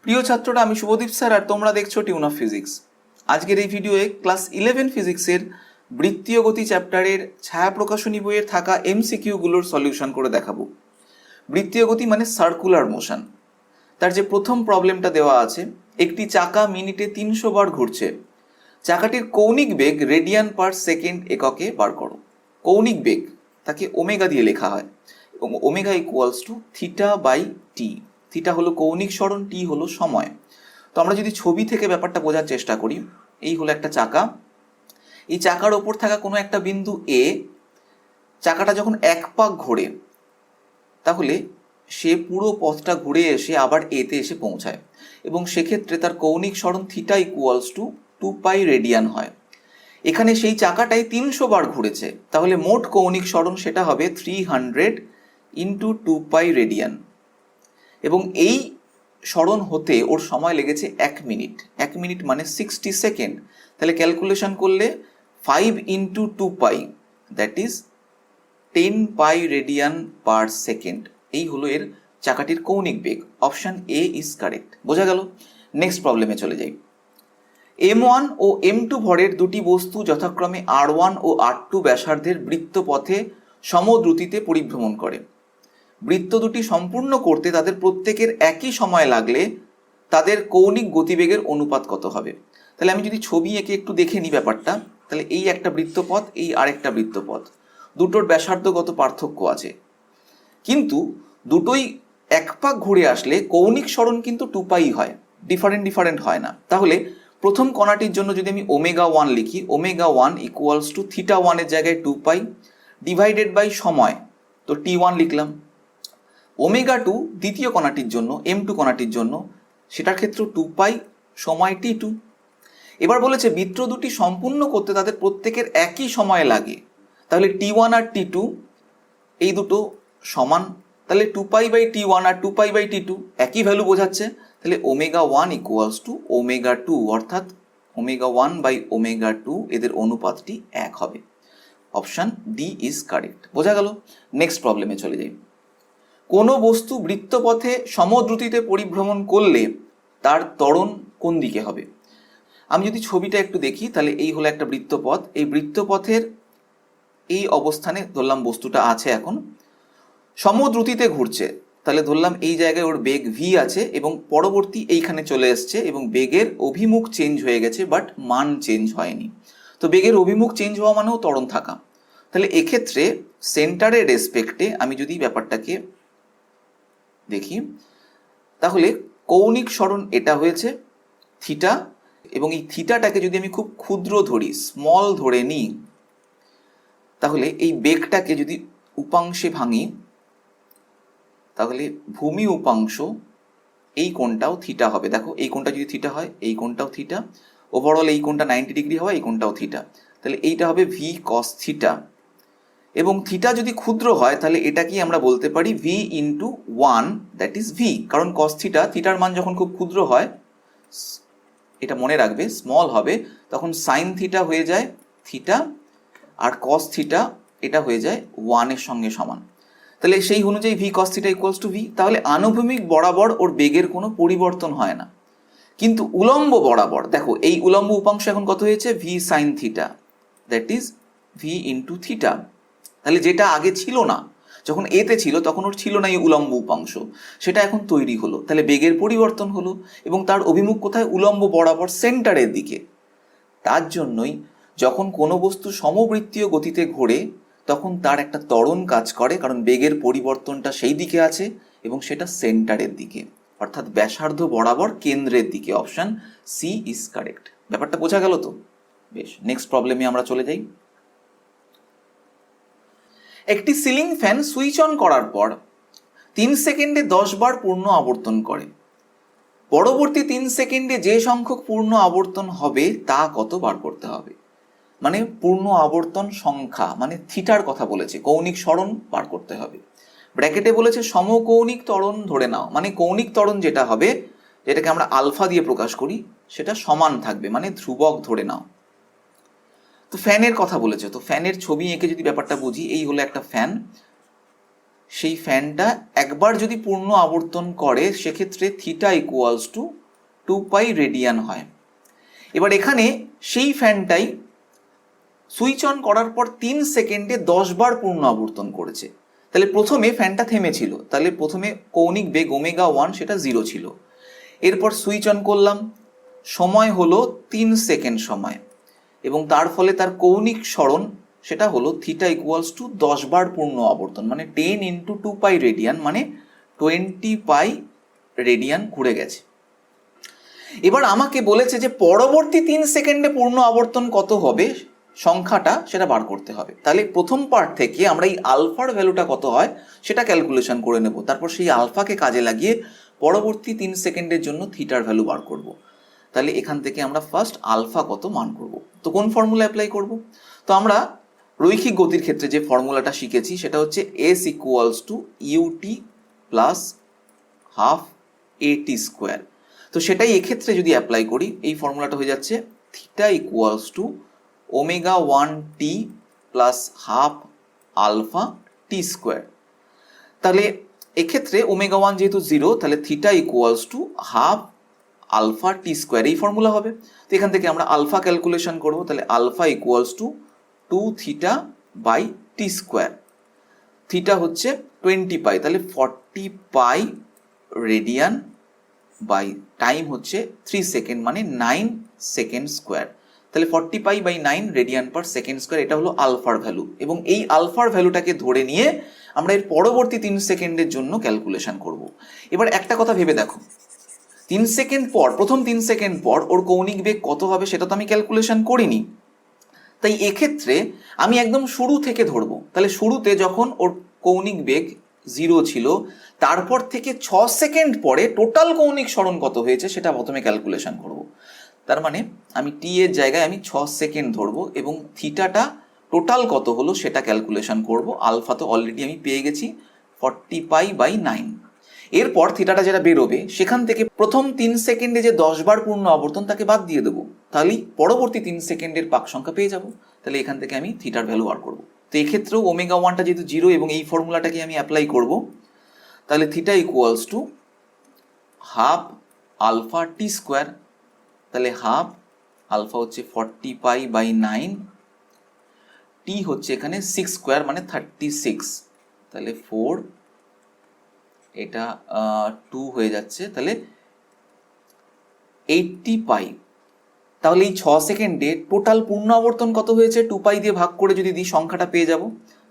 প্রিয় ছাত্ররা, আমি শুভদীপ স্যার আর তোমরা দেখছো টিউন অফ ফিজিক্স। আজকের এই ভিডিওয়ে ক্লাস 11 ফিজিক্সের বৃত্তীয় গতি চ্যাপ্টারের ছায়া প্রকাশনী বইয়ের থাকা এমসিকিউগুলোর সলিউশন করে দেখাবো। বৃত্তীয় গতি মানে সার্কুলার মোশন। তার যে প্রথম প্রবলেমটা দেওয়া আছে, একটি চাকা মিনিটে 300 বার ঘুরছে, চাকাটির কৌণিক বেগ রেডিয়ান পার সেকেন্ড এককে বার করো। কৌণিক বেগ তাকে ওমেগা দিয়ে লেখা হয় এবং omega equals to theta by t. Theta হলো কৌণিক সরণ, টি হলো সময়। তো আমরা যদি ছবি থেকে ব্যাপারটা বোঝার চেষ্টা করি, এই হলো একটা চাকা। এই চাকার ওপর থাকা কোনো একটা বিন্দু এ, চাকাটা যখন এক পাক ঘোরে তাহলে সে পুরো পথটা ঘুরে এসে আবার এতে এসে পৌঁছায় এবং সেক্ষেত্রে তার কৌণিক সরণ theta equals to 2 pi radian হয়। এখানে সেই চাকাটাই 300 বার ঘুরেছে, তাহলে মোট কৌণিক সরণ সেটা হবে 300 ইন্টু 2 পাই রেডিয়ান। এবং এই সরণ হতে ওর সময় লেগেছে 1 মিনিট। 1 মিনিট মানে 60 সেকেন্ড। তাহলে ক্যালকুলেশন করলে 5 into 2 pi, that is 10 pi radian per second. এই হলো এর চাকাটির কৌণিক বেগ। Option A is correct. বোঝা গেল? নেক্সট প্রবলেমে চলে যাই। M1 ও M2 ভরের দুটি বস্তু যথাক্রমে R1 ও R2 ব্যাসার্ধের বৃত্তপথে সমদ্রুতিতে পরিভ্রমণ করে। বৃত্ত দুটি সম্পূর্ণ করতে তাদের প্রত্যেকের একই সময় লাগলে তাদের কৌণিক গতিবেগের অনুপাত কত হবে? তাহলে আমি যদি ছবি এঁকে একটু দেখে নিই ব্যাপারটা, তাহলে এই একটা বৃত্তপথ, এই আরেকটা বৃত্তপথ, দুটোর ব্যাসার্ধগত পার্থক্য আছে, কিন্তু দুটোই এক পাক ঘুরে আসলে কৌণিক সরণ কিন্তু 2 পাই হয়, ডিফারেন্ট হয় না। তাহলে প্রথম কণাটির জন্য যদি আমি ওমেগা 1 লিখি, ওমেগা 1 ইকুয়ালস টু থিটা 1 এর জায়গায় 2 পাই ডিভাইডেড বাই সময়, তো T1 লিখলাম। ওমেগা 2 দ্বিতীয় কণাটির জন্য, M2 কণাটির জন্য, সেটার ক্ষেত্রে 2 পাই সময় T2। এবার বলেছে বৃত্ত দুটি সম্পূর্ণ করতে তাদের প্রত্যেকের একই সময় লাগে, তাহলে T1 আর T2 এই দুটো সমান, তাহলে 2 pi by T1 R 2 pi by T2 একই ভ্যালু বোঝাচ্ছে। তাহলে ওমেগা 1 ইকুয়ালস টু ওমেগা 2, অর্থাৎ ওমেগা 1 বাই ওমেগা 2 এদের অনুপাতটি 1 হবে। Option D is correct. বোঝা গেল? নেক্সট প্রবলেমে চলে যাই। কোনো বস্তু বৃত্তপথে সমদ্রুতিতে পরিভ্রমণ করলে তার ত্বরণ কোন দিকে হবে? আমি যদি ছবিটা একটু দেখি, তাহলে এই হলো একটা বৃত্তপথ। এই বৃত্তপথের এই অবস্থানে ধরলাম বস্তুটা আছে, এখন সমদ্রুতিতে ঘুরছে, তাহলে ধরলাম এই জায়গায় ওর বেগ v আছে এবং পরবর্তী এইখানে চলে এসছে এবং বেগের অভিমুখ চেঞ্জ হয়ে গেছে, বাট মান চেঞ্জ হয়নি। তো বেগের অভিমুখ চেঞ্জ হওয়া মানেও ত্বরণ থাকা। তাহলে এক্ষেত্রে সেন্টারের রেসপেক্টে আমি যদি ব্যাপারটাকে দেখি, তাহলে কৌণিক সরণ এটা হয়েছে থিটা, এবং এই থিটাটাকে যদি আমি খুব ক্ষুদ্র ধরি, স্মল ধরে নিই, তাহলে এই বেগটাকে যদি উপাংশে ভাঙি, তাহলে ভূমি উপাংশ এই কোণটাও থিটা হবে। দেখো এই কোণটা যদি থিটা হয়, এই কোণটাও থিটা, ওভারঅল এই কোণটা 90 ডিগ্রি হয়, এই কোণটাও থিটা, তাহলে এইটা হবে ভি কস থিটা। এবং থিটা যদি ক্ষুদ্র হয় তাহলে এটাকে আমরা বলতে পারি V into 1, that is V, কারণ কস থিটা, থিটার মান যখন খুব ক্ষুদ্র হয়, এটা মনে রাখবে, স্মল হবে, তখন সাইন থিটা হয়ে যায় থিটা, আর কস থিটা এটা হয়ে যায় 1 এর সঙ্গে সমান। তাহলে সেই অনুযায়ী V cos theta equals to V. তাহলে আনুভূমিক বরাবর ওর বেগের কোনো পরিবর্তন হয় না, কিন্তু উলম্ব বরাবর দেখো এই উলম্ব উপাংশ এখন কত হয়েছে? V sine theta, that is V into theta. তাহলে যেটা আগে ছিল না, যখন এতে ছিল তখন ওর ছিল না এই উলম্ব উপাংশ, সেটা এখন তৈরি হলো, তাহলে বেগের পরিবর্তন হলো এবং তার অভিমুখ কোথায়? উলম্ব বরাবর, সেন্টারের দিকে। তার জন্যই যখন কোনো বস্তু সমবৃত্তীয় গতিতে ঘোরে তখন তার একটা ত্বরণ কাজ করে, কারণ বেগের পরিবর্তনটা সেই দিকে আছে এবং সেটা সেন্টারের দিকে, অর্থাৎ ব্যাসার্ধ বরাবর কেন্দ্রের দিকে। Option C is correct. ব্যাপারটা বোঝা গেল তো? বেশ, নেক্সট প্রবলেমে আমরা চলে যাই। একটি সিলিং ফ্যান সুইচ অন করার পর 3 সেকেন্ডে 10 বার পূর্ণ আবর্তন করে। পরবর্তী 3 সেকেন্ডে যে সংখ্যক পূর্ণ আবর্তন হবে তা কত বার করতে হবে? মানে পূর্ণ আবর্তন সংখ্যা, মানে থিটার কথা বলেছে, কৌণিক সরণ বার করতে হবে। ব্র্যাকেটে বলেছে সমকৌণিক ত্বরণ ধরে নাও, মানে কৌণিক ত্বরণ যেটা হবে, যেটাকে আমরা আলফা দিয়ে প্রকাশ করি, সেটা সমান থাকবে, মানে ধ্রুবক ধরে নাও। তো ফ্যানের কথা বলেছে, তো ফ্যানের ছবি এঁকে যদি ব্যাপারটা বুঝি, এই হলো একটা ফ্যান, সেই ফ্যানটা একবার যদি পূর্ণ আবর্তন করে সেক্ষেত্রে theta equals to 2 pi radian হয়। এবার এখানে সেই ফ্যানটাই সুইচ অন করার পর 3 সেকেন্ডে 10 বার পূর্ণ আবর্তন করেছে। তাহলে প্রথমে ফ্যানটা থেমেছিল, তাহলে প্রথমে কৌণিক বেগ ω1 সেটা 0 ছিল। এরপর সুইচ অন করলাম, সময় হলো 3 সেকেন্ড সময়, এবং তার ফলে তার কৌণিক সরণ সেটা হলো থিটা ইকুয়ালস টু 10 বার পূর্ণ আবর্তন, মানে 10 ইন্টু 2 পাই রেডিয়ান, মানে 20 পাই রেডিয়ান ঘুরে গেছে। এবার আমাকে বলেছে যে পরবর্তী 3 সেকেন্ডে পূর্ণ আবর্তন কত হবে সংখ্যাটা সেটা বার করতে হবে। তাহলে প্রথম পার্ট থেকে আমরা এই আলফার ভ্যালুটা কত হয় সেটা ক্যালকুলেশন করে নেব, তারপর সেই আলফাকে কাজে লাগিয়ে পরবর্তী 3 সেকেন্ডের জন্য থিটার ভ্যালু বার করব। তাহলে এখান থেকে আমরা ফার্স্ট আলফা কত মান করব। তো কোন ফর্মুলা অ্যাপ্লাই করব? তো আমরা রৈখিক গতির ক্ষেত্রে যে ফর্মুলাটা শিখেছি সেটা হচ্ছে S equals to u t plus half a t square. তো সেটাই এক্ষেত্রে যদি অ্যাপ্লাই করি, এই ফর্মুলাটা হয়ে যাচ্ছে theta equals to ω1t plus half alpha t square. তাহলে এক্ষেত্রে ω1 যেহেতু 0, তাহলে theta equals to half alpha t square, এই ফর্মুলা হবে। তো এখান থেকে আমরা আলফা ক্যালকুলেশন করব, তাহলে alpha equals to 2 theta by t square. Theta হচ্ছে 20 পাই, তাহলে 40 পাই রেডিয়ান বাই টাইম হচ্ছে 3 সেকেন্ড, মানে 9 সেকেন্ড স্কোয়ার। তাহলে 40 pi by 9 radian per second square, এটা হলো আলফার ভ্যালু। এবং এই আলফার ভ্যালুটাকে ধরে নিয়ে আমরা এর পরবর্তী 3 সেকেন্ডের জন্য ক্যালকুলেশন করব। এবার একটা কথা ভেবে দেখো, 3 সেকেন্ড পর, প্রথম 3 সেকেন্ড পর ওর কৌণিক বেগ কত হবে সেটা তো আমি ক্যালকুলেশন করিনি। তাই এক্ষেত্রে আমি একদম শুরু থেকে ধরবো। তাহলে শুরুতে যখন ওর কৌণিক বেগ 0 ছিল, তারপর থেকে 6 সেকেন্ড পরে টোটাল কৌণিক সরণ কত হয়েছে সেটা প্রথমে ক্যালকুলেশন করব। তার মানে আমি টি এর জায়গায় আমি 6 সেকেন্ড ধরবো এবং থিটাটা টোটাল কত হলো সেটা ক্যালকুলেশন করব। আলফা তো অলরেডি আমি পেয়ে গেছি 40 পাই বাই 9। এরপর থিটাটা যেটা বেরোবে সেখান থেকে প্রথম 3 সেকেন্ডে যে 10 বার পূর্ণ আবর্তন তাকে বাদ দিয়ে দেবো, তাহলেই পরবর্তী 3 সেকেন্ডের পাক সংখ্যা পেয়ে যাব। তাহলে এখান থেকে আমি থিটার ভ্যালু বার করব। তো এক্ষেত্রেও ω1টা যেহেতু 0 এবং এই ফর্মুলাটাকে আমি অ্যাপ্লাই করব, তাহলে theta equals to half alpha t square. তাহলে হাফ আলফা হচ্ছে 40 পাই বাই 9, টি হচ্ছে এখানে 6 স্কোয়ার মানে 36, তাহলে 4, এটা 2 হয়ে যাচ্ছে, তাহলে 80 পাই। তাহলে এই 6 সেকেন্ডে টোটাল পূর্ণ আবর্তন কত হয়েছে 2 পাই দিয়ে ভাগ করে যদি দিই সংখ্যাটা পেয়ে যাব।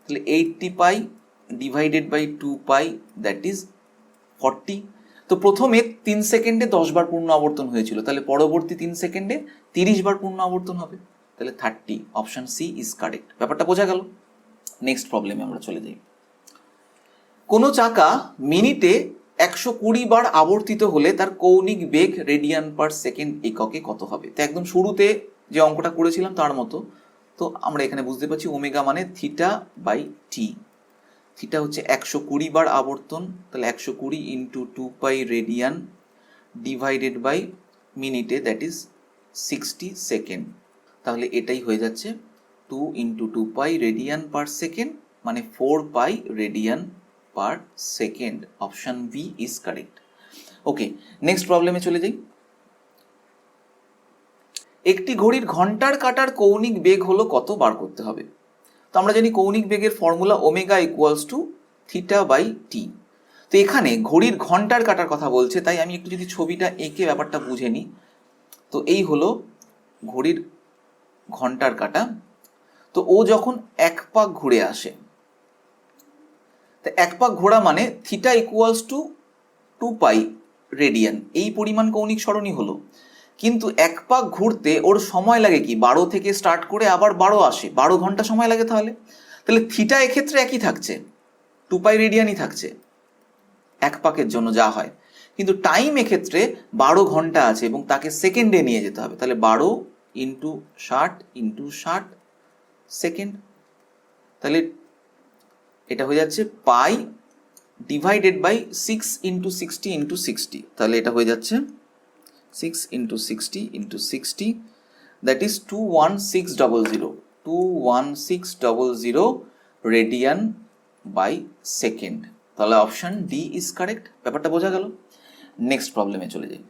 তাহলে 80 pi divided by 2 pi, that is 40। তো প্রথমে 3 সেকেন্ডে 10 বার পূর্ণ আবর্তন হয়েছিল, তাহলে পরবর্তী 3 সেকেন্ডে 30 বার পূর্ণ আবর্তন হবে, তাহলে 30। Option C is correct. ব্যাপারটা বোঝা গেল? নেক্সট প্রবলেমে আমরা চলে যাই। কোনো চাকা মিনিটে 120 বার আবর্তিত হলে তার কৌণিক বেগ রেডিয়ান পার সেকেন্ড এককে কত হবে? তো একদম শুরুতে যে অঙ্কটা করেছিলাম তার মতো। তো আমরা এখানে বুঝতে পারছি ওমেগা মানে থিটা বাই টি। থিটা হচ্ছে 120 বার আবর্তন, তাহলে 120 into 2 pi radian divided by মিনিটে, দ্যাট ইজ 60 সেকেন্ড। তাহলে এটাই হয়ে যাচ্ছে 2 into 2 pi radian per second, মানে 4 pi radian per second. Option B is correct. Okay, next প্রবলেমে চলে যাই। একটি ঘড়ির ঘন্টার কাঁটার কৌণিক বেগ হলো কত বার করতে হবে? তো আমরা জানি কৌণিক বেগের formula omega equals to theta by T. তো এখানে ঘড়ির ঘন্টার কাঁটার কথা বলছে, তাই আমি একটু যদি ছবিটা এঁকে ব্যাপারটা বুঝে নিই। তো এই হলো ঘড়ির ঘন্টার কাঁটা। তো ও যখন এক পাক ঘুরে আসে, তো এক পাক ঘোরা মানে theta equals to 2 pi radian, এই পরিমাণ কৌণিক সরণই হলো। কিন্তু এক পাক ঘুরতে ওর সময় লাগে কি 12 থেকে স্টার্ট করে আবার 12 আসে, 12 ঘন্টা সময় লাগে। তাহলে তাহলে থিটা এক্ষেত্রে একই থাকছে, 2 পাই রেডিয়ানই থাকছে এক পাকের জন্য যা হয়, কিন্তু টাইম এক্ষেত্রে 12 ঘন্টা আছে এবং তাকে সেকেন্ডে নিয়ে যেতে হবে। তাহলে 12 ইন্টু 60 সেকেন্ড। তাহলে এটা হয়ে যাচ্ছে pi divided by 6 into 60 into 60। তাহলে এটা হয়ে যাচ্ছে 6 into 60 into 60, that is 21600 radian by second. তাহলে অপশন ডি ইজ কারেক্ট। ব্যাপারটা বোঝা গেল? নেক্সট প্রবলেমে চলে যাই।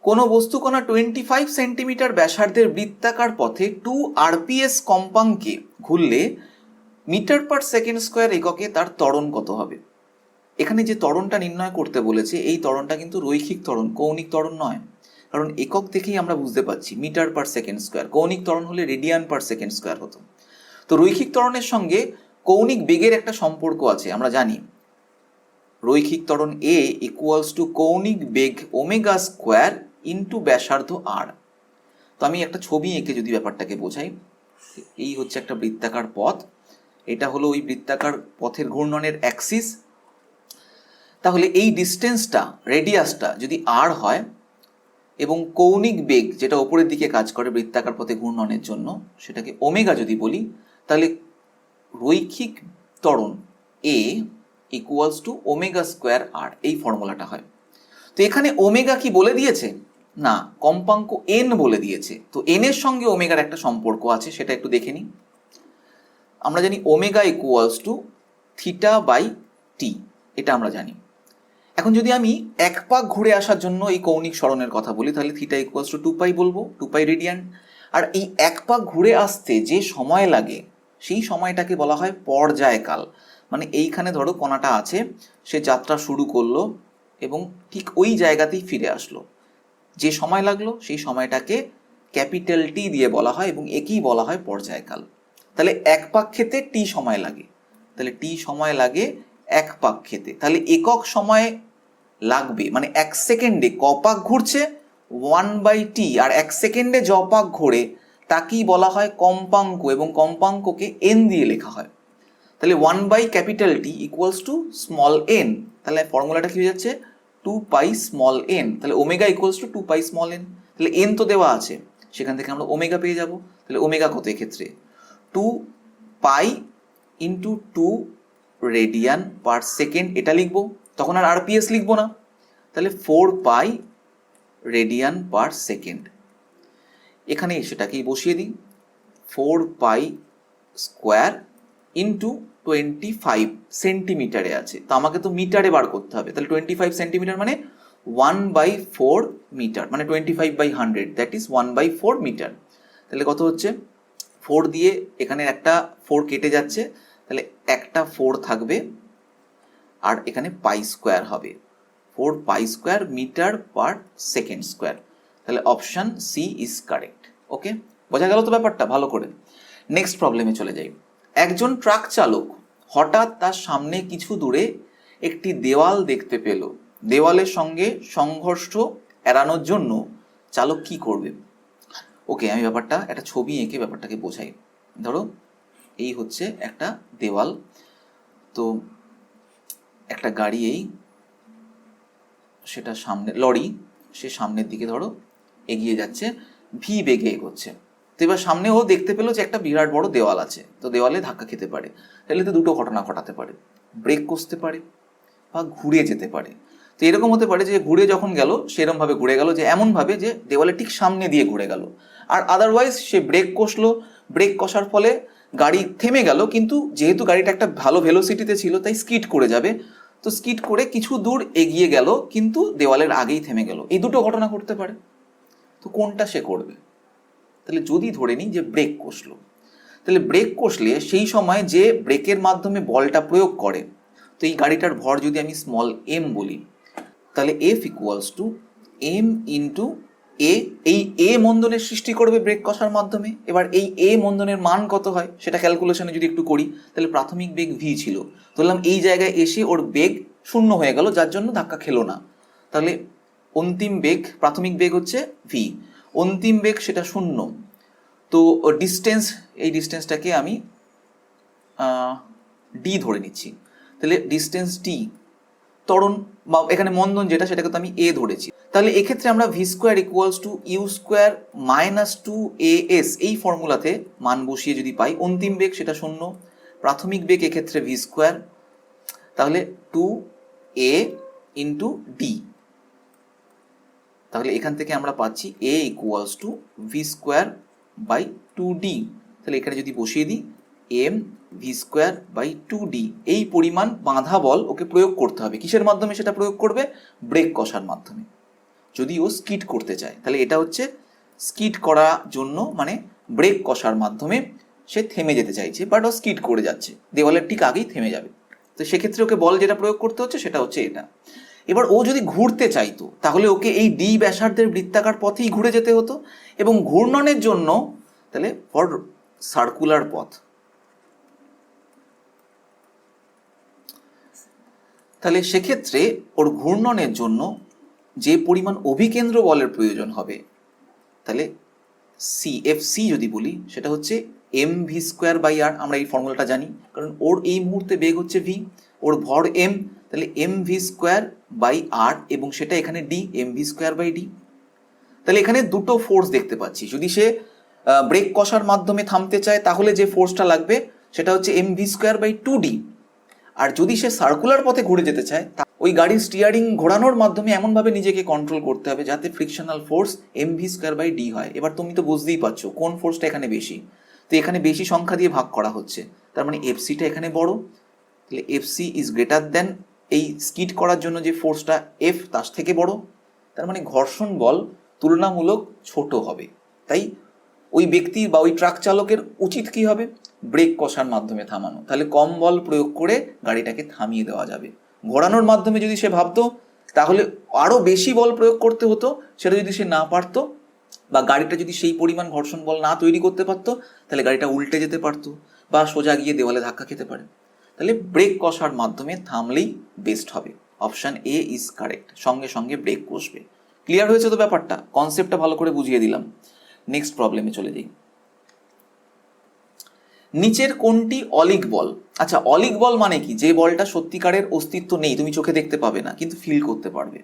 কোনো বস্তুকণা 25 সেন্টিমিটার ব্যাসার্ধের বৃত্তাকার পথে 2 rps কম্পাঙ্কে ঘুরলে মিটার পার সেকেন্ড স্কোয়ার এককে তার ত্বরণ কত হবে। এখানে যে ত্বরণটা নির্ণয় করতে বলেছে এই ত্বরণটা কিন্তু রৈখিক ত্বরণ, কৌণিক ত্বরণ নয়। কারণ একক দেখেই আমরা বুঝতে পারছি মিটার পার সেকেন্ড স্কোয়ার, কৌণিক ত্বরণ হলে রেডিয়ান পার সেকেন্ড স্কোয়ার হতো। তো রৈখিক ত্বরণের সঙ্গে কৌণিক বেগের একটা সম্পর্ক আছে, আমরা জানি রৈখিক ত্বরণ এ ইকুয়ালস টু কৌণিক বেগ ওমেগা স্কোয়ার ইন্টু ব্যাসার্ধ আর। তো আমি একটা ছবি এঁকে যদি ব্যাপারটাকে বোঝাই, এই হচ্ছে একটা বৃত্তাকার পথ, এটা হলো ওই বৃত্তাকার পথের ঘূর্ণনের অ্যাক্সিস। তাহলে এই ডিস্টেন্সটা, রেডিয়াসটা যদি আর হয় এবং কৌণিক বেগ যেটা ওপরের দিকে কাজ করে বৃত্তাকার পথে ঘূর্ণনের জন্য সেটাকে ওমেগা যদি বলি, তাহলে রৈখিক ত্বরণ এ ইকুয়ালস টু ওমেগা স্কোয়ার আর, এই ফর্মুলাটা হয়। তো এখানে ওমেগা কি বলে দিয়েছে? না, কম্পাঙ্ক এন বলে দিয়েছে। তো এন এর সঙ্গে ওমেগার একটা সম্পর্ক আছে, সেটা একটু দেখে নিই। আমরা জানি omega equals to theta by T, এটা আমরা জানি। এখন যদি আমি এক পাক ঘুরে আসার জন্য এই কৌণিক সরণের কথা বলি, তাহলে থিটা ইকুয়ালস টু 2 পাই বলবো, 2 পাই রেডিয়ান। আর এই এক পাক ঘুরে আসতে যে সময় লাগে সেই সময়টাকে বলা হয় পর্যায়কাল। মানে এইখানে ধরো কণাটা আছে, সে যাত্রা শুরু করলো এবং ঠিক ওই জায়গাতেই ফিরে আসলো, যে সময় লাগলো সেই সময়টাকে ক্যাপিটাল টি দিয়ে বলা হয় এবং একেই বলা হয় পর্যায়কাল। তাহলে এক পাক খেতে টি সময় লাগে, তাহলে টি সময় লাগে এক পাক খেতে। তাহলে একক সময় লাগবে, মানে এক সেকেন্ডে ক পাক ঘুরছে 1/t, আর এক সেকেন্ডে য পাক ঘোরে তাকেই বলা হয় কম্পাঙ্ক এবং কম্পাঙ্ককে এন দিয়ে লেখা হয়। তাহলে 1/T equals to small N, তাহলে ফর্মুলাটা কি হয়ে যাচ্ছে 2 পাই স্মল এন। তাহলে omega equals to 2 pi small N. তাহলে এন তো দেওয়া আছে, সেখান থেকে আমরা ওমেগা পেয়ে যাব। তাহলে ওমেগা কত এক্ষেত্রে 2 pi into 2 radian per second, এটা লিখবো, তখন আর আরপিএস লিখবো না। তাহলে 4 পাই রেডিয়ান পার সেকেন্ড। এখানে সেটাকেই বসিয়ে দিই, 4 পাই স্কোয়ার ইন্টু 25 সেন্টিমিটারে আছে, তো আমাকে তো মিটারে বার করতে হবে। তাহলে 25 সেন্টিমিটার মানে 1/4 মিটার, মানে 25/100, দ্যাট ইজ 1/4 মিটার। তাহলে কত হচ্ছে 4 দিয়ে এখানে একটা 4 কেটে যাচ্ছে, তাহলে একটা 4 থাকবে আর এখানে পাই স্কোয়ার হবে, 4 pi square metre per second square. তাহলে option C is correct. Okay, বোঝা গেল তো ব্যাপারটা ভালো করে। নেক্সট প্রবলেমে চলে যাই। একজন ট্রাক চালক হঠাৎ তার সামনে কিছু দূরে একটি দেওয়াল দেখতে পেল। দেওয়ালের সঙ্গে সংঘর্ষ এড়ানোর জন্য চালক কি করবে? ওকে, আমি ব্যাপারটা একটা ছবি এঁকে ব্যাপারটাকে বোঝাই। ধরো এই হচ্ছে একটা দেওয়াল, তো একটা গাড়ি এই সেটা সামনে, লরি, সে সামনের দিকে ধরো এগিয়ে যাচ্ছে, ভি বেগে এগোচ্ছে। তো এবার সামনে ও দেখতে পেলো যে একটা বিরাট বড় দেওয়াল আছে, তো দেওয়ালে ধাক্কা খেতে পারে। তাহলে তো দুটো ঘটনা ঘটাতে পারে, ব্রেক কষতে পারে বা ঘুরে যেতে পারে। তো এরকম হতে পারে যে ঘুরে যখন গেল সেরকমভাবে ঘুরে গেল যে এমনভাবে যে দেওয়ালে ঠিক সামনে দিয়ে ঘুরে গেল। আর আদারওয়াইজ সে ব্রেক কষলো, ব্রেক কষার ফলে গাড়ি থেমে গেল, কিন্তু যেহেতু গাড়িটা একটা ভালো ভেলোসিটিতে ছিল তাই স্কিড করে যাবে, তো স্কিড করে কিছু দূর এগিয়ে গেল কিন্তু দেওয়ালের আগেই থেমে গেল। এই দুটো ঘটনা ঘটতে পারে, তো কোনটা সে করবে? তাহলে যদি ধরে নিই যে ব্রেক কষলো, তাহলে ব্রেক কষলে সেই সময় যে ব্রেকের মাধ্যমে বলটা প্রয়োগ করে, তো এই গাড়িটার ভর যদি আমি স্মল এম বলি, তাহলে F equals to M into A. এই এ মন্দনের সৃষ্টি করবে ব্রেক কষার মাধ্যমে। এবার এই এ মন্দনের মান কত হয় সেটা ক্যালকুলেশনে যদি একটু করি, তাহলে প্রাথমিক বেগ ভি ছিল, ধরলাম এই জায়গায় এসে ওর বেগ শূন্য হয়ে গেল, যার জন্য ধাক্কা খেলো না। তাহলে অন্তিম বেগ, প্রাথমিক বেগ হচ্ছে ভি, অন্তিম বেগ সেটা শূন্য। তো ডিস্টেন্স, এই ডিস্টেন্সটাকে আমি ডি ধরে নিচ্ছি। তাহলে ডিস্টেন্স ডি, ত্বরণ বা এখানে মন্দন যেটা সেটাকে তো আমি এ ধরেছি। তাহলে এক্ষেত্রে আমরা V square equals to U square minus 2as এই ফর্মুলাতে মান বসিয়ে যদি পাই, অন্তিম বেগ সেটা শূন্য, প্রাথমিক বেগ এক্ষেত্রে ভি স্কোয়ার, তাহলে 2a ইন্টু ডি। তাহলে এখান থেকে আমরা পাচ্ছি a equals to V square by 2d। তাহলে এখানে যদি বসিয়ে দিই M V square by 2d, এই পরিমাণ বাঁধা বল ওকে প্রয়োগ করতে হবে। কিসের মাধ্যমে সেটা প্রয়োগ করবে? ব্রেক কষার মাধ্যমে। যদি ও স্কিড করতে চায়। তাহলে এটা হচ্ছে স্কিড করার জন্য, মানে ব্রেক কষার মাধ্যমে সে থেমে যেতে চাইছে, বাট ও স্কিড করে যাচ্ছে, দেওয়ালের ঠিক আগেই থেমে যাবে। তো সেক্ষেত্রে ওকে বল যেটা প্রয়োগ করতে হচ্ছে সেটা হচ্ছে এটা। এবার ও যদি ঘুরতে চাইতো তাহলে ওকে এই ডি ব্যাসার্ধের বৃত্তাকার পথেই ঘুরে যেতে হতো, এবং ঘূর্ণনের জন্য তাহলে ফর সার্কুলার পথ, তাহলে সেক্ষেত্রে ওর ঘূর্ণনের জন্য যে পরিমাণ অভিকেন্দ্র বলের প্রয়োজন হবে, তাহলে সিএফসি যদি বলি সেটা হচ্ছে এম ভি স্কোয়ার বাই আর। আমরা এই ফর্মুলাটা জানি, কারণ ওর এই মুহূর্তে বেগ হচ্ছে ভি, ওর ভর এম, তাহলে M V square by R, এবং সেটা এখানে D, M V square by D. তাহলে এখানে দুটো ফোর্স দেখতে পাচ্ছি। যদি সে ব্রেক কষার মাধ্যমে থামতে চায় তাহলে যে ফোর্সটা লাগবে সেটা হচ্ছে M V square by two D, আর যদি সে সার্কুলার পথে ঘুরে যেতে চায় ওই গাড়ির স্টিয়ারিং ঘোরানোর মাধ্যমে এমনভাবে নিজেকে কন্ট্রোল করতে হবে যাতে frictional force M V square by D হয়। এবার তুমি তো বুঝতেই পারছো কোন ফোর্সটা এখানে বেশি, তো এখানে বেশি সংখ্যা দিয়ে ভাগ করা হচ্ছে, তার মানে এফসিটা এখানে বড়, তাহলে এফসি ইজ গ্রেটার দেন এই স্কিড করার জন্য যে ফোর্সটা এফ তার থেকে বড়, তার মানে ঘর্ষণ বল তুলনামূলক ছোট হবে। তাই ওই ব্যক্তির বা ওই ট্রাক চালকের উচিত কি হবে, ব্রেক কষার মাধ্যমে থামানো, তাহলে কম বল প্রয়োগ করে গাড়িটাকে থামিয়ে দেওয়া যাবে। ঘোরানোর মাধ্যমে যদি সে ভাবতো তাহলে আরও বেশি বল প্রয়োগ করতে হতো, সেটা যদি সে না পারতো বা গাড়িটা যদি সেই পরিমাণ ঘর্ষণ বল না তৈরি করতে পারতো তাহলে গাড়িটা উল্টে যেতে পারতো বা সোজা গিয়ে দেওয়ালে ধাক্কা খেতে পারে। তাহলে ব্রেক কষার মাধ্যমে থামলেই বেস্ট হবে। অপশান এ ইজ কারেক্ট, সঙ্গে সঙ্গে ব্রেক কষবে। ক্লিয়ার হয়েছে তো ব্যাপারটা? কনসেপ্টটা ভালো করে বুঝিয়ে দিলাম। নেক্সট প্রবলেমে চলে যাই। নিচের কোনটি অলিক বল? আচ্ছা, অলিক বল মানে কি? যে বলটা সত্যিকারের অস্তিত্ব নেই, তুমি চোখে দেখতে পাবে না কিন্তু ফিল করতে পারবে।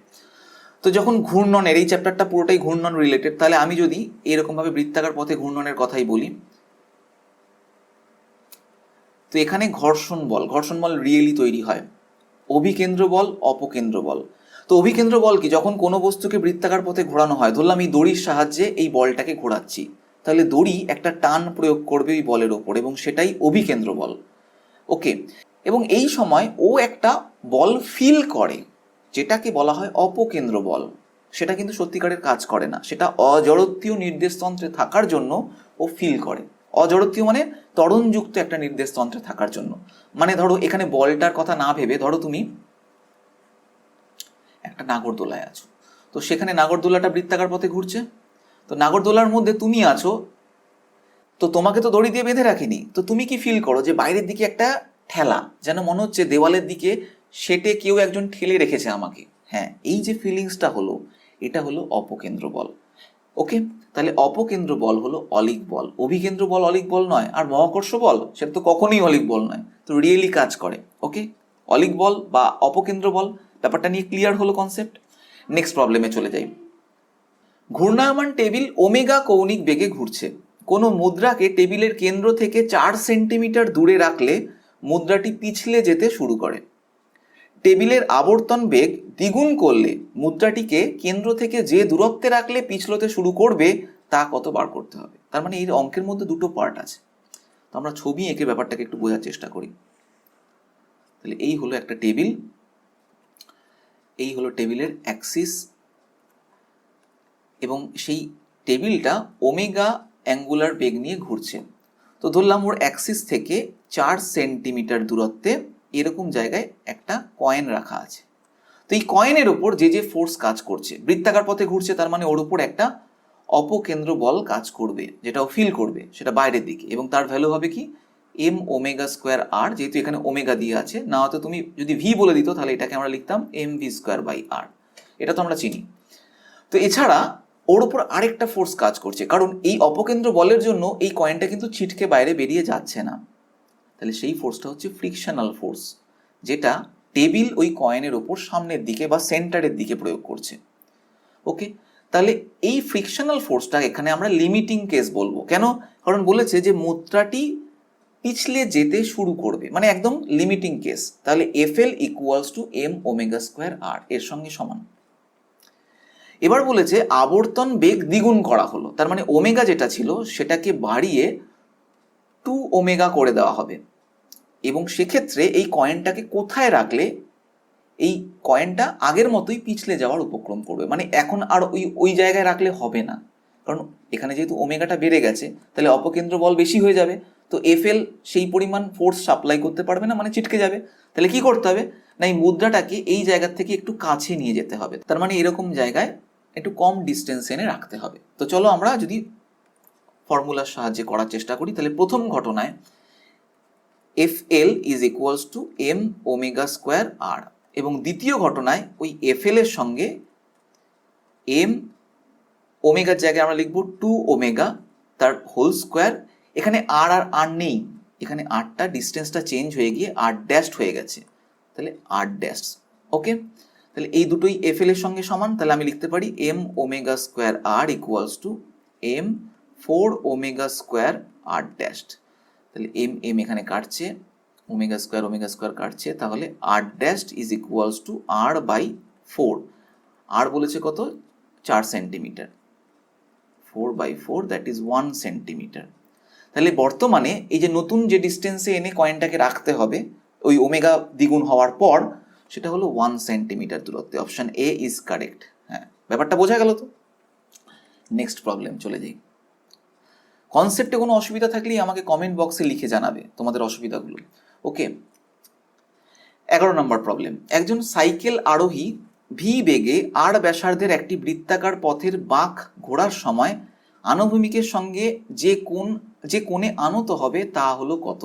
তো যখন ঘূর্ণনের, এই চ্যাপ্টারটা পুরোটাই ঘূর্ণন রিলেটেড, তাহলে আমি যদি এরকমভাবে বৃত্তাকার পথে ঘূর্ণনের কথাই বলি, তো এখানে ঘর্ষণ বল রিয়েলি তৈরি হয়। অভিকেন্দ্র বল, অপকেন্দ্র বল। তো অভিকেন্দ্র বল কি? যখন কোনো বস্তুকে বৃত্তাকার পথে ঘোরানো হয়, ধরলাম এই দড়ির সাহায্যে এই বলটাকে ঘোরাচ্ছি, তাহলে দড়ি একটা টান প্রয়োগ করবে ওই বলের ওপর এবং সেটাই অভিকেন্দ্র বল। ওকে, এবং এই সময় ও একটা বল ফিল করে যেটাকে বলা হয় অপকেন্দ্র বল। সেটা কিন্তু সত্যিকারের কাজ করে না, সেটা অজড়ত্বীয় নির্দেশতন্ত্রে থাকার জন্য ও ফিল করে। অজড়ত্বীয় মানে ত্বরণযুক্ত একটা নির্দেশতন্ত্রে থাকার জন্য। মানে ধরো এখানে বলটার কথা না ভেবে, ধরো তুমি একটা নাগরদোলায় আছো, তো সেখানে নাগরদোলাটা বৃত্তাকার পথে ঘুরছে, তো নাগরদোলার মধ্যে তুমি আছো, তো তোমাকে তো দড়ি দিয়ে বেঁধে রাখিনি, তো তুমি কি ফিল করো যে বাইরের দিকে একটা ঠেলা, যেন মনে হচ্ছে দেওয়ালের দিকে সেটে কেউ একজন ঠেলে রেখেছে আমাকে। হ্যাঁ, এই যে ফিলিংসটা হলো, এটা হলো অপকেন্দ্র বল। ওকে, তাহলে অপকেন্দ্র বল হলো অলিক বল। অভিকেন্দ্র বল অলিক বল নয়, আর মহাকর্ষ বল সেটা তো কখনোই অলিক বল নয়, তো রিয়েলি কাজ করে। ওকে, অলিক বল বা অপকেন্দ্র বল, ব্যাপারটা নিয়ে ক্লিয়ার হলো কনসেপ্ট। নেক্সট প্রবলেমে চলে যাই। ঘূর্ণায়মান টেবিল ওমেগা কৌণিক বেগে ঘুরছে। কোনো মুদ্রাকে টেবিলের কেন্দ্র থেকে 4 সেন্টিমিটার দূরে রাখলে মুদ্রাটি পিছলে যেতে শুরু করে। টেবিলের আবর্তন বেগ দ্বিগুণ করলে মুদ্রাটিকে কেন্দ্র থেকে যে দূরত্বে রাখলে পিছলতে শুরু করবে তা কত বার করতে হবে। তার মানে এই অঙ্কের মধ্যে দুটো পার্ট আছে, তো আমরা ছবি এঁকে ব্যাপারটাকে একটু বোঝার চেষ্টা করি। তাহলে এই হলো একটা টেবিল, এই হলো টেবিলের অ্যাক্সিস, এবং সেই টেবিলটা ওমেগা অ্যাঙ্গুলার বেগ নিয়ে ঘুরছে। তো ধরলাম ওর অ্যাক্সিস থেকে 4 সেন্টিমিটার দূরত্বে এরকম জায়গায় একটা কয়েন রাখা আছে। তো এই কয়েনের ওপর যে যে ফোর্স কাজ করছে, বৃত্তাকার পথে ঘুরছে, তার মানে ওর উপর একটা অপকেন্দ্র বল কাজ করবে, যেটা ও ফিল করবে, সেটা বাইরের দিকে, এবং তার ভ্যালু হবে কি এম ওমেগা স্কোয়ার আর। যেহেতু এখানে ওমেগা দিয়ে আছে, না হয়তো তুমি যদি ভি বলে দিত তাহলে এটাকে আমরা লিখতাম M V square by R, এটা তো আমরা চিনি। তো এছাড়া ওর উপর আরেকটা ফোর্স কাজ করছে, কারণ এই অপকেন্দ্র বলের জন্য এই কয়েনটা কিন্তু ছিটকে বাইরে বেরিয়ে যাচ্ছে না। তাহলে সেই ফোর্সটা হচ্ছে ফ্রিকশনাল ফোর্স, যেটা টেবিল ওই কয়েনের ওপর সামনের দিকে বা সেন্টারের দিকে প্রয়োগ করছে। ওকে, তাহলে এই ফ্রিকশনাল ফোর্সটা এখানে আমরা লিমিটিং কেস বলবো। কেন? কারণ বলেছে যে মুদ্রাটি পিছলে যেতে শুরু করবে, মানে একদম লিমিটিং কেস। তাহলে FL equals to M omega square R, এর সঙ্গে সমান। এবার বলেছে আবর্তন বেগ দ্বিগুণ করা হলো, তার মানে ওমেগা যেটা ছিল সেটাকে বাড়িয়ে 2 ওমেগা করে দেওয়া হবে, এবং সেক্ষেত্রে এই কয়েনটাকে কোথায় রাখলে এই কয়েনটা আগের মতোই পিছলে যাওয়ার উপক্রম করবে, মানে এখন আর ওই জায়গায় রাখলে হবে না, কারণ এখানে যেহেতু ওমেগাটা বেড়ে গেছে তাহলে অপকেন্দ্র বল বেশি হয়ে যাবে, তো এফএল সেই পরিমাণ ফোর্স সাপ্লাই করতে পারবে না, মানে ছিটকে যাবে। তাহলে কি করতে হবে না, এই মুদ্রাটাকে এই জায়গা থেকে একটু কাছে নিয়ে যেতে হবে, তার মানে এরকম জায়গায় একটু কম ডিস্টেন্স এনে রাখতে হবে। তো চলো আমরা যদি ফর্মুলার সাহায্যে করার চেষ্টা করি, তাহলে প্রথম ঘটনায় FL is equals to M omega square R, এবং দ্বিতীয় ঘটনায় ওই এফএল এর সঙ্গে এম ওমেগার জায়গায় আমরা লিখবো 2 ওমেগা তার হোল স্কোয়ার। এখানে আর আর আর নেই, এখানে আরটা ডিস্টেন্সটা চেঞ্জ হয়ে গিয়ে আর ড্যাশ হয়ে গেছে, তাহলে আর ড্যাশ। ওকে, তাহলে এই দুটোই এফএল এর সঙ্গে সমান, তাহলে আমি লিখতে পারি M omega square R equals to M 4 omega square R dash. তাহলে এম এম এখানে কাটছে, ওমেগা স্কোয়ার কাটছে, তাহলে R dash is equals to R by 4। আর বলেছে কত, 4 সেন্টিমিটার, 4/4 দ্যাট ইজ 1 সেন্টিমিটার। তাহলে বর্তমানে এই যে নতুন যে ডিস্টেন্সে এনে কয়েনটাকে রাখতে হবে ওই ওমেগা দ্বিগুণ হওয়ার পর, সেটা হলো 1 সেন্টিমিটার দূরত্বে। Option A is correct. হ্যাঁ, ব্যাপারটা বোঝা গেল তো? নেক্সট প্রবলেম চলে যাই। কনসেপ্টে কোনো অসুবিধা থাকলেই আমাকে কমেন্ট বক্সে লিখে জানাবে তোমাদের অসুবিধাগুলো। ওকে, 11 নম্বর প্রবলেম। একজন সাইকেল আরোহী ভি বেগে আর ব্যাসার্ধের একটি বৃত্তাকার পথের বাঁক ঘোরার সময় আনুভূমিকের সঙ্গে যে কোণে আনত হবে তা হলো কত?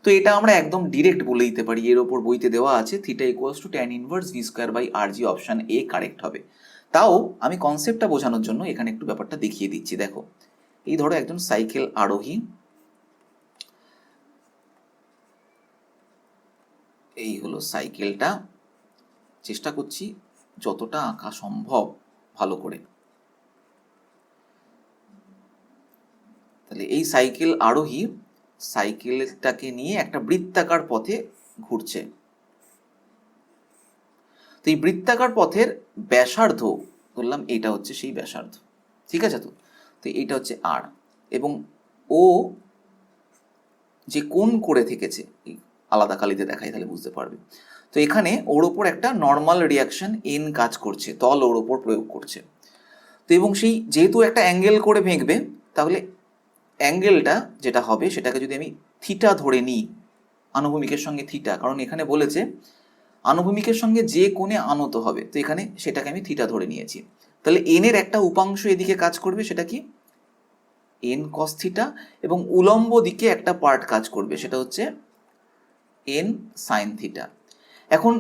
তো এটা আমরা একদম ডিরেক্ট বলে দিতে পারি, এর ওপর বইতে দেওয়া আছে theta equals to tan inverse V square by R G, option A correct হবে। তাও আমি কনসেপ্টটা বোঝানোর জন্য এখানে একটু ব্যাপারটা দেখিয়ে দিচ্ছি। দেখো, এই ধরো একজন সাইকেল আরোহী, এই হলো সাইকেলটা, চেষ্টা করছি যতটা আঁকা সম্ভব ভালো করে। তাহলে এই সাইকেল আরোহী সাইকেলটাকে নিয়ে একটা বৃত্তাকার পথে ঘুরছে। তো এই বৃত্তাকার পথের ব্যাসার্ধ বললাম, এটা হচ্ছে সেই ব্যাসার্ধ, ঠিক আছে? তো তো এইটা হচ্ছে আর, এবং ও যে কোণ করে থেকেছে, আলাদা কালিতে দেখাই তাহলে বুঝতে পারবে। তো এখানে ওর ওপর একটা নর্মাল রিয়াকশন এন কাজ করছে, তল ওর ওপর প্রয়োগ করছে। তো এবং সেই যেহেতু একটা অ্যাঙ্গেল করে ভেঙবে, তাহলে অ্যাঙ্গেলটা যেটা হবে সেটাকে যদি আমি থিটা ধরে নিই, আনুভূমিকের সঙ্গে থিটা, কারণ এখানে বলেছে আনুভূমিকের সঙ্গে যে কোণে আনত হবে, তো এখানে সেটাকে আমি থিটা ধরে নিয়েছি। তাহলে এন এর একটা উপাংশ এদিকে কাজ করবে, সেটা কি এন কস থিটা, এবং উলম্ব দিকে একটা পার্ট কাজ করবে, সেটা হচ্ছে এন সাইন থিটা। এখন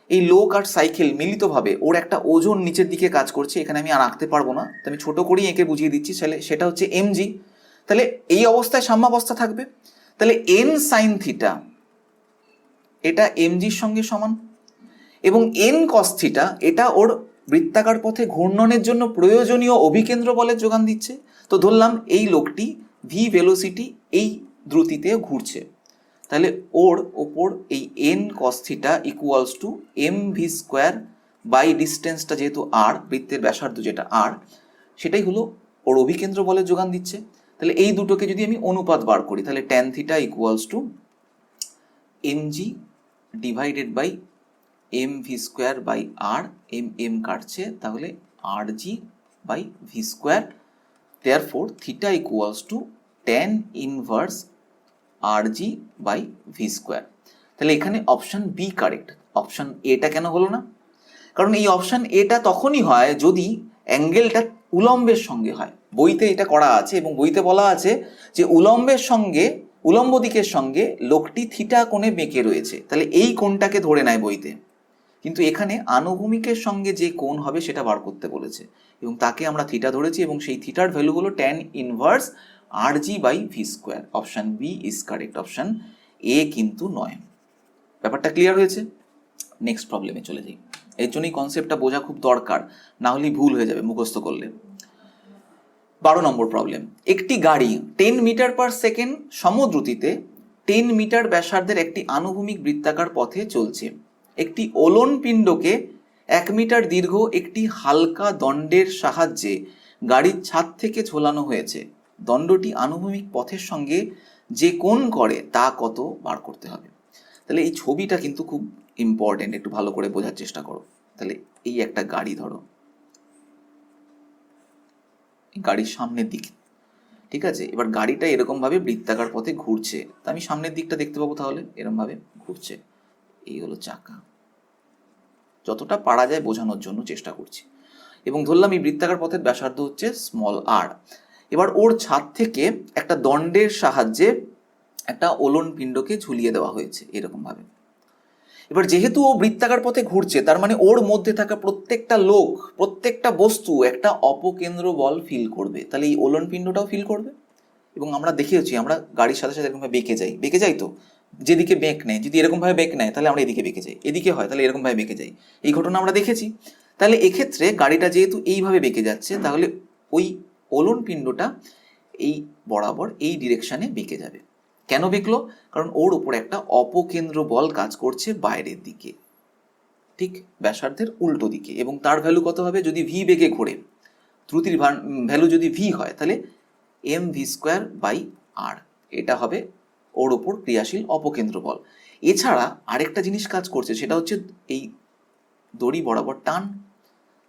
এই লোক আর সাইকেল মিলিতভাবে ওর একটা ওজন নিচের দিকে কাজ করছে, এখানে আমি আর আঁকতে পারবো না, তো আমি ছোট করেই এঁকে বুঝিয়ে দিচ্ছি, সেটা হচ্ছে এমজি। তাহলে এই অবস্থায় সাম্যাবস্থা থাকবে, তাহলে এন সাইন থিটা এটা এমজির সঙ্গে সমান, এবং এন কস থিটা এটা ওর বৃত্তাকার পথে ঘূর্ণনের জন্য প্রয়োজনীয় অভিকেন্দ্র বলের যোগান দিচ্ছে। তো ধরলাম এই লোকটি ভি ভেলোসিটি এই দ্রুতিতে ঘুরছে, তাহলে ওর ওপর এই N cos theta equals to M V square by ডিস্টেন্সটা যেহেতু আর, বৃত্তের ব্যাসার্ধ যেটা আর, সেটাই হলো ওর অভিকেন্দ্র বলের যোগান দিচ্ছে। তাহলে এই দুটোকে যদি আমি অনুপাত বার করি, তাহলে tan theta equals to M G divided by M V square by R, M M কাটছে, তাহলে R G by V square. Therefore theta equals to tan inverse R G by V square. তাহলে এখানে option B correct. Option এটা কেন হলো না? কারণ এই অপশন এটা তখনই হয় যদি অ্যাঙ্গেলটা উলম্বের সঙ্গে হয়। বইতে এটা করা আছে, এবং বইতে বলা আছে যে উলম্বের সঙ্গে, উলম্ব দিকের সঙ্গে লোকটি থিটা কোণে বেঁকে রয়েছে, তাহলে এই কোণটাকে ধরে নেয় বইতে, কিন্তু এখানে আনুভূমিকের সঙ্গে যে কোণ হবে সেটা বার করতে বলেছে, এবং তাকে আমরা থিটা ধরেছি, এবং সেই থিটার ভ্যালু হলো tan inverse R G by V square. Option B is correct, option A কিন্তু নয়। ব্যাপারটা ক্লিয়ার হয়েছে? নেক্সট প্রবলেমে চলে যাই। এর জন্যই কনসেপ্টটা বোঝা খুব দরকার, না হলেই ভুল হয়ে যাবে মুখস্থ করলে। 12 নম্বর প্রবলেম। একটি গাড়ি 10 মিটার পার সেকেন্ড সমদ্রুতিতে 10 মিটার ব্যাসার্ধের একটি আনুভূমিক বৃত্তাকার পথে চলছে। একটি ওলন পিণ্ডকে 1 মিটার দীর্ঘ একটি হালকা দণ্ডের সাহায্যে গাড়ির ছাদ থেকে ঝোলানো হয়েছে। দণ্ডটি আনুভূমিক পথের সঙ্গে যে কোণ করে তা কত বার করতে হবে। তাহলে এই ছবিটা কিন্তু খুব ইম্পর্টেন্ট, একটু ভালো করে বোঝার চেষ্টা করো। তাহলে এই একটা গাড়ি ধরো, গাড়ির সামনের দিক, ঠিক আছে? এবার গাড়িটা এরকমভাবে বৃত্তাকার পথে ঘুরছে, তা আমি সামনের দিকটা দেখতে পাবো, তাহলে এরকমভাবে ঘুরছে। এই হলো চাকা, যতটা পারা যায় বোঝানোর জন্য চেষ্টা করছি। এবং ধরলাম এই বৃত্তাকার পথের ব্যাসার্ধ হচ্ছে স্মল আর। এবার ওর ছাদ থেকে একটা দণ্ডের সাহায্যে একটা ওলন পিণ্ডকে ঝুলিয়ে দেওয়া হয়েছে এরকমভাবে। এবার যেহেতু ও বৃত্তাকার পথে ঘুরছে, তার মানে ওর মধ্যে থাকা প্রত্যেকটা লোক, প্রত্যেকটা বস্তু একটা অপকেন্দ্র বল ফিল করবে, তাহলে এই ওলন পিণ্ডটাও ফিল করবে। এবং আমরা দেখেওছি, আমরা গাড়ির সাথে সাথে এরকমভাবে বেঁকে যাই তো, যেদিকে বেঁক নেয়, যদি এরকমভাবে বেঁক নেয় তাহলে আমরা এদিকে বেঁকে যাই, এদিকে হয় তাহলে এরকমভাবে বেঁকে যাই, এই ঘটনা আমরা দেখেছি। তাহলে এক্ষেত্রে গাড়িটা যেহেতু এইভাবে বেঁকে যাচ্ছে, তাহলে ওই ওলন পিণ্ডটা এই বরাবর এই ডিরেকশনে বেঁকে যাবে। কেন বেঁকলো? কারণ ওর উপর একটা অপকেন্দ্র বল কাজ করছে বাইরের দিকে, ঠিক ব্যাসার্ধের উল্টো দিকে। এবং তার ভ্যালু কত হবে? যদি ভি বেগে ঘোরে, ত্রুটির ভ্যালু যদি ভি হয়, তাহলে M V square by R, এটা হবে ওর ওপর ক্রিয়াশীল অপকেন্দ্র বল। এছাড়া আরেকটা জিনিস কাজ করছে, সেটা হচ্ছে এই দড়ি বরাবর টান।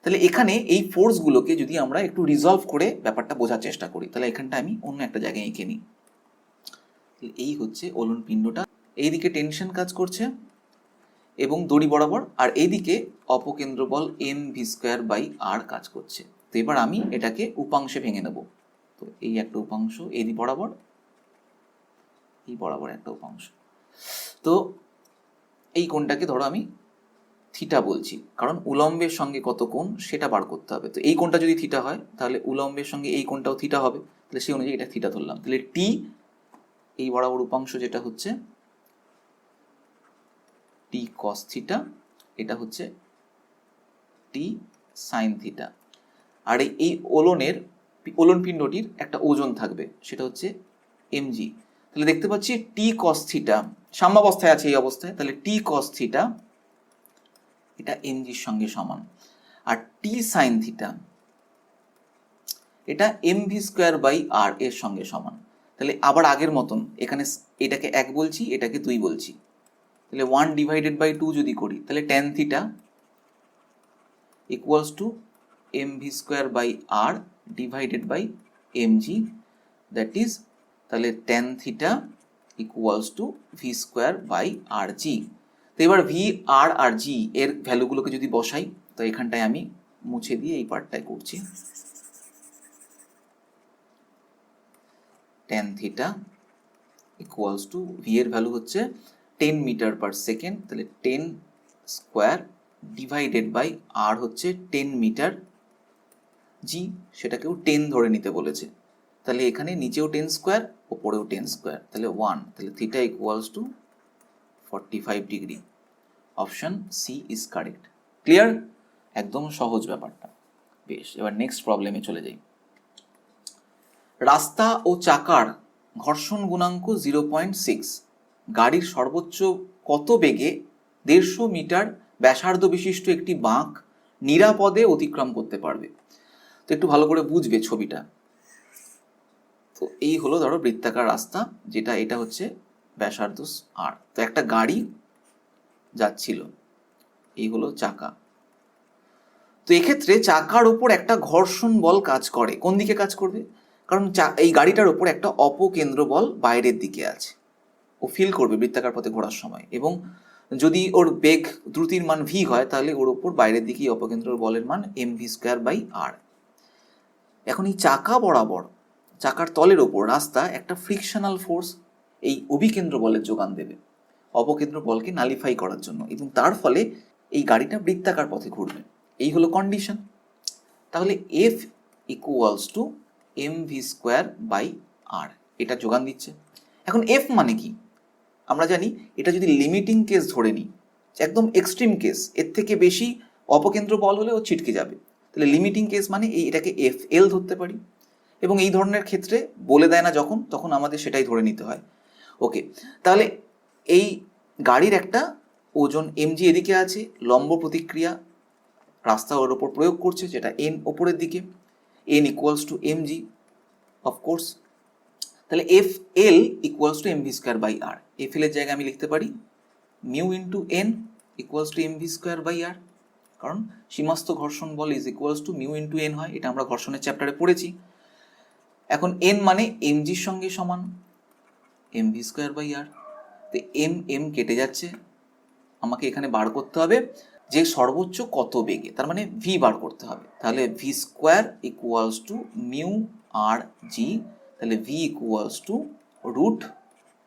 তাহলে এখানে এই ফোর্সগুলোকে যদি আমরা একটু রিজলভ করে ব্যাপারটা বোঝার চেষ্টা করি, তাহলে এখানটা আমি অন্য একটা জায়গায় এঁকে নিই। এই হচ্ছে ওলন পিণ্ডটা, এইদিকে টেনশন কাজ করছে এবং দড়ি বরাবর, আর এইদিকে অপকেন্দ্র বল এম ভি স্কোয়ার বাই আর কাজ করছে। তো এবার আমি এটাকে উপাংশে ভেঙে নেব। তো এই একটা উপাংশ, এই বরাবর, এই বরাবর একটা উপাংশ। তো এই কোণটাকে ধরো আমি থিটা বলছি, কারণ উলম্বের সঙ্গে কত কোণ সেটা বার করতে হবে। তো এই কোণটা যদি থিটা হয়, তাহলে উলম্বের সঙ্গে এই কোণটাও থিটা হবে, তাহলে সেই অনুযায়ী এটা থিটা ধরলাম। তাহলে টি এই বরাবর উপাংশ যেটা হচ্ছে টি কস থিটা, এটা হচ্ছে টি সাইন থিটা। আর এই ওলন পিণ্ডটির একটা ওজন থাকবে, সেটা হচ্ছে এমজি। তাহলে দেখতে পাচ্ছি টি কস থিটা সাম্যাবস্থায় আছে, এই অবস্থায়, তাহলে টি কস থিটা এটা এমজির সঙ্গে সমান। আর টি সাইন থিটা এটা এম ভি স্কোয়ার বাই আর এর সঙ্গে সমান। তাহলে আবার আগের মতন এখানে এটাকে 1 বলছি, এটাকে 2 বলছি। তাহলে 1/2 যদি করি, তাহলে tan theta equals to M V square by R divided by M G, that is, তাহলে tan theta equals to V square by R G. তো এবার ভি আর জি এর ভ্যালুগুলোকে যদি বসাই, তো এখানটায় আমি মুছে দিয়ে এই পার্টটায় করছি। Tan theta equals to V এর ভ্যালু হচ্ছে 10 মিটার পার সেকেন্ড, তাহলে 10 স্কোয়ার ডিভাইডেড বাই আর হচ্ছে 10 মিটার, জি সেটাকেও 10 ধরে নিতে বলেছে। তাহলে এখানে নিচেও 10 স্কোয়ার, ওপরেও 10 স্কোয়ার, তাহলে 1, তাহলে theta equals to 45 degree. Option C is correct. Clear? একদম সহজ ব্যাপারটা। বেশ, এবার নেক্সট প্রবলেমে চলে যাই। রাস্তা ও চাকার ঘর্ষণ গুণাঙ্ক 0.6, গাড়ির সর্বোচ্চ কত বেগে 150 মিটার ব্যাসার্ধ বিশিষ্ট একটি বাঁক নিরাপদে অতিক্রম করতে পারবে? তো একটু ভালো করে বুঝবে ছবিটা। তো এই হলো ধরো বৃত্তাকার রাস্তা, যেটা এটা হচ্ছে ব্যাসার্ধ আর। তো একটা গাড়ি যাচ্ছিল, এই হলো চাকা। তো এক্ষেত্রে চাকার ওপর একটা ঘর্ষণ বল কাজ করে। কোন দিকে কাজ করবে? কারণ এই গাড়িটার ওপর একটা অপকেন্দ্র বল বাইরের দিকে আছে, ও ফিল করবে বৃত্তাকার পথে ঘোরার সময়। এবং যদি ওর বেগ দ্রুতির মান ভি হয়, তাহলে ওর ওপর বাইরের দিকে অপকেন্দ্র বলের মান এম ভি স্কোয়ার বাই আর। এখন এই চাকা বরাবর, চাকার তলের ওপর রাস্তা একটা ফ্রিকশনাল ফোর্স এই অভিকেন্দ্র বলের যোগান দেবে অপকেন্দ্র বলকে নালিফাই করার জন্য, এবং তার ফলে এই গাড়িটা বৃত্তাকার পথে ঘুরবে। এই হলো কন্ডিশন। তাহলে F equals to M V square by R, এটা যোগান দিচ্ছে। এখন এফ মানে কি আমরা জানি, এটা যদি লিমিটিং কেস ধরে নিই, একদম এক্সট্রিম কেস, এর থেকে বেশি অপকেন্দ্র বল হলে ও ছিটকে যাবে। তাহলে লিমিটিং কেস মানে এটাকে এফ এল ধরতে পারি, এবং এই ধরনের ক্ষেত্রে বলে দেয় না যখন, তখন আমাদের সেটাই ধরে নিতে হয়। ওকে, তাহলে এই গাড়ির একটা ওজন এমজি এদিকে আছে, লম্ব প্রতিক্রিয়া রাস্তা ওর ওপর প্রয়োগ করছে, যেটা এন ওপরের দিকে, N equals to MG of course. তাহলে F L equals to M V square by R. F L এর জায়গায় আমি লিখতে পারি mu into N equals to MV square by R, কারণ সীমাস্থ ঘর্ষণ বল is equals to mu into N হয়, এটা আমরা ঘর্ষণের চ্যাপ্টারে পড়েছি। এখন এন মানে এমজির সঙ্গে সমান এমভি স্কোয়ার বাই আর, তো এম এম কেটে যাচ্ছে, আমাকে এখানে বার করতে হবে যে সর্বোচ্চ কত বেগে, তার মানে ভি বার করতে হবে। তাহলে V square equals to mu R G, তাহলে V equals to root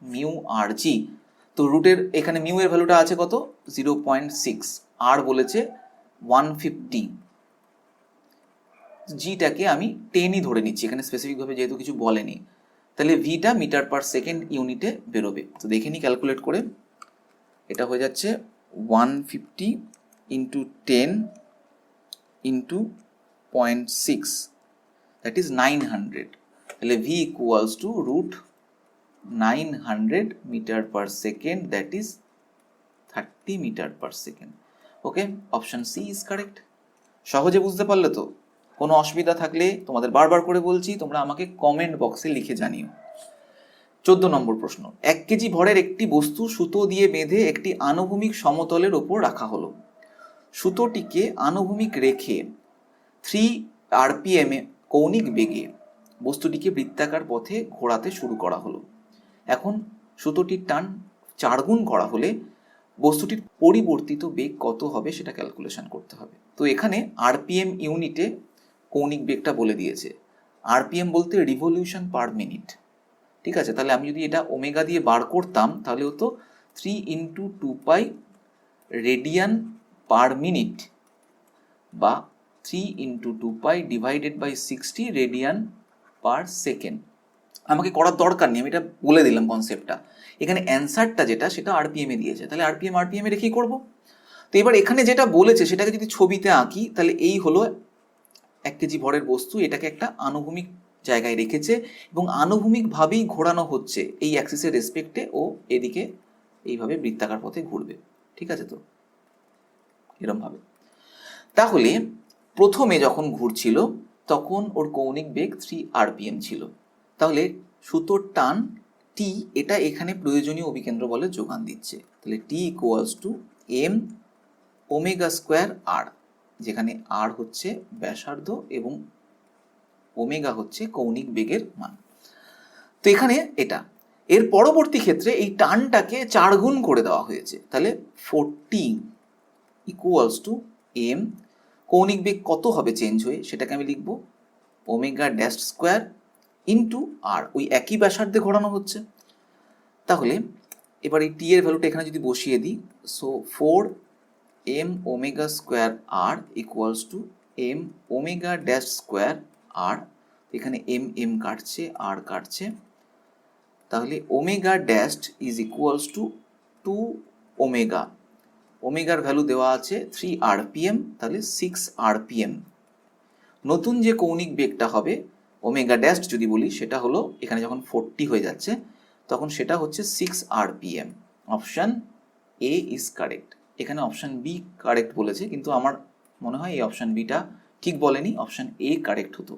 mu R G. তো রুটের এখানে মিউ এর ভ্যালুটা আছে কত 0.6, আর বলেছে 150, জিটাকে আমি 10ই ধরে নিচ্ছি এখানে স্পেসিফিকভাবে যেহেতু কিছু বলেনি। তাহলে ভিটা মিটার পার সেকেন্ড ইউনিটে বেরোবে। তো দেখে নিই ক্যালকুলেট করে, এটা হয়ে যাচ্ছে 150 ইন্টু 10 ইন্টু 0.6, দ্যাট ইজ 900। তাহলে V equals to root 900 metre per second, that is 30 metre per second. Okay, option C is correct. সহজে বুঝতে পারলে তো? কোনো অসুবিধা থাকলে তোমাদের বারবার করে বলছি, তোমরা আমাকে কমেন্ট বক্সে লিখে জানিও। 14 নম্বর প্রশ্ন, 1 কেজি ভরের একটি বস্তু সুতো দিয়ে বেঁধে একটি আনুভূমিক সমতলের ওপর রাখা হলো। সুতোটিকে আনুভূমিক রেখে 3 RPM এ কৌণিক বেগে বস্তুটিকে বৃত্তাকার পথে ঘোরাতে শুরু করা হলো। এখন সুতোটির টান 4 গুণ করা হলে বস্তুটির পরিবর্তিত বেগ কত হবে সেটা ক্যালকুলেশন করতে হবে। তো এখানে RPM ইউনিটে কৌণিক বেগটা বলে দিয়েছে। RPM বলতে রিভলিউশন পার মিনিট, ঠিক আছে? তাহলে আমি যদি এটা ওমেগা দিয়ে বার করতাম তাহলে হতো 3 into 2 pi radian per minute, বা 3 into 2 pi divided by 60 radian per second. আমাকে করার দরকার নেই, আমি এটা বলে দিলাম কনসেপ্টটা। এখানে অ্যান্সারটা যেটা সেটা RPM এ দিয়েছে, তাহলে RPM এ রেখেই করবো। তো এবার এখানে যেটা বলেছে সেটাকে যদি ছবিতে আঁকি, তাহলে এই হলো 1 কেজি ভরের বস্তু, এটাকে একটা আনুভূমিক জায়গায় রেখেছে এবং আনুভূমিকভাবেই ঘোরানো হচ্ছে এই অ্যাক্সিসের রেসপেক্টে, ও এদিকে এইভাবে বৃত্তাকার পথে ঘুরবে, ঠিক আছে? তো এরম ভাবে। তাহলে প্রথমে যখন ঘুরছিল তখন ওর কৌণিক বেগ 3 RPM ছিল। তাহলে সুতোর টান টি, এটা এখানে প্রয়োজনীয় অভিকেন্দ্র বলে যোগান দিচ্ছে। তাহলে T equals to M omega square R, যেখানে আর হচ্ছে ব্যাসার্ধ এবং ওমেগা হচ্ছে কৌণিক বেগের মান। তো এখানে এটা, এর পরবর্তী ক্ষেত্রে এই টানটাকে 4 গুণ করে দেওয়া হয়েছে। তাহলে 40 ইকুয়ালস টু এম, কৌণিক বেগ কত হবে চেঞ্জ হয়ে সেটাকে আমি লিখবো ওমেগা ড্যাশ স্কোয়ার ইন্টু আর, ওই একই ব্যাসার্ধে ঘোরানো হচ্ছে। তাহলে এবার এই টি এর ভ্যালুটা এখানে যদি বসিয়ে দিই, so 4 M omega square R equals to M omega dash square R, এখানে এম এম কাটছে আর কাটছে, তাহলে omega dash is equals to 2 omega, ওমেগার ভ্যালু দেওয়া আছে 3 RPM, তাহলে 6 RPM। নতুন যে কৌণিক বেগটা হবে ওমেগা ড্যাশ যদি বলি, সেটা হলো এখানে যখন 40 হয়ে যাচ্ছে তখন সেটা হচ্ছে 6 RPM। Option A is correct. এখানে অপশান বি কারেক্ট বলেছে, কিন্তু আমার মনে হয় এই অপশান বিটা ঠিক বলেনি, অপশান এ কারেক্ট হতো।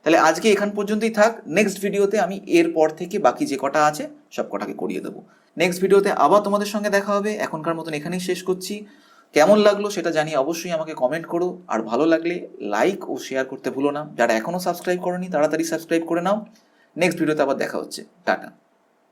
তাহলে আজকে এখান পর্যন্তই থাক। নেক্সট ভিডিওতে আমি এর পর থেকে বাকি যে কটা আছে সব কটাকে করিয়ে দেবো। নেক্সট ভিডিওতে আবার তোমাদের সঙ্গে দেখা হবে। এখনকার মতন এখানেই শেষ করছি। কেমন লাগলো সেটা জানিয়ে অবশ্যই আমাকে কমেন্ট করো, আর ভালো লাগলে লাইক ও শেয়ার করতে ভুলো না। যারা এখনও সাবস্ক্রাইব করোনি তাড়াতাড়ি সাবস্ক্রাইব করে নাও। নেক্সট ভিডিওতে আবার দেখা হচ্ছে, টাটা।